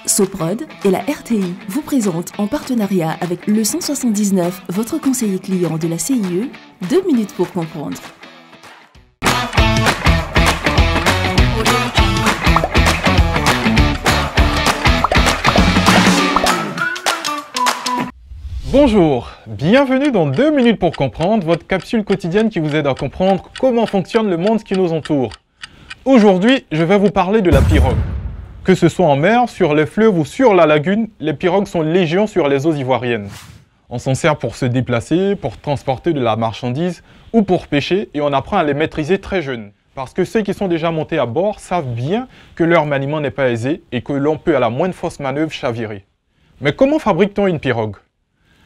Soprod et la RTI vous présentent en partenariat avec le 179, votre conseiller client de la CIE, 2 minutes pour comprendre. Bonjour, bienvenue dans 2 minutes pour comprendre, votre capsule quotidienne qui vous aide à comprendre comment fonctionne le monde qui nous entoure. Aujourd'hui, je vais vous parler de la pirogue. Que ce soit en mer, sur les fleuves ou sur la lagune, les pirogues sont légion sur les eaux ivoiriennes. On s'en sert pour se déplacer, pour transporter de la marchandise ou pour pêcher et on apprend à les maîtriser très jeunes. Parce que ceux qui sont déjà montés à bord savent bien que leur maniement n'est pas aisé et que l'on peut à la moindre fausse manœuvre chavirer. Mais comment fabrique-t-on une pirogue ?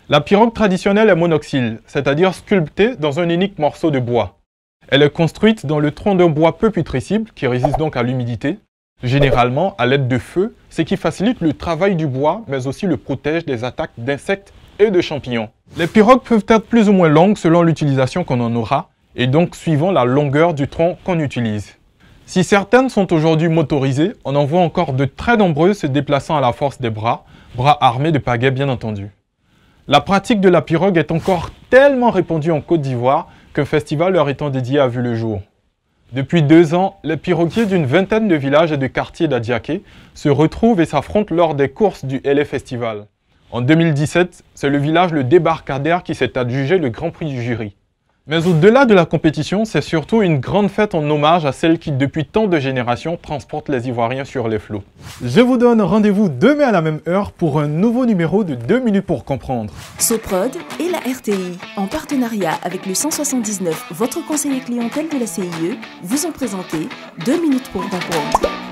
La pirogue traditionnelle est monoxyle, c'est-à-dire sculptée dans un unique morceau de bois. Elle est construite dans le tronc d'un bois peu putrescible qui résiste donc à l'humidité. Généralement à l'aide de feu, ce qui facilite le travail du bois, mais aussi le protège des attaques d'insectes et de champignons. Les pirogues peuvent être plus ou moins longues selon l'utilisation qu'on en aura, et donc suivant la longueur du tronc qu'on utilise. Si certaines sont aujourd'hui motorisées, on en voit encore de très nombreuses se déplaçant à la force des bras armés de pagaies bien entendu. La pratique de la pirogue est encore tellement répandue en Côte d'Ivoire qu'un festival leur étant dédié a vu le jour. Depuis 2 ans, les piroguiers d'une vingtaine de villages et de quartiers d'Adiaké se retrouvent et s'affrontent lors des courses du LA Festival. En 2017, c'est le village Le Débarcadère qui s'est adjugé le grand prix du jury. Mais au-delà de la compétition, c'est surtout une grande fête en hommage à celle qui, depuis tant de générations, transporte les Ivoiriens sur les flots. Je vous donne rendez-vous demain à la même heure pour un nouveau numéro de 2 minutes pour comprendre. Soprod et la RTI, en partenariat avec le 179, votre conseiller clientèle de la CIE, vous ont présenté 2 minutes pour comprendre.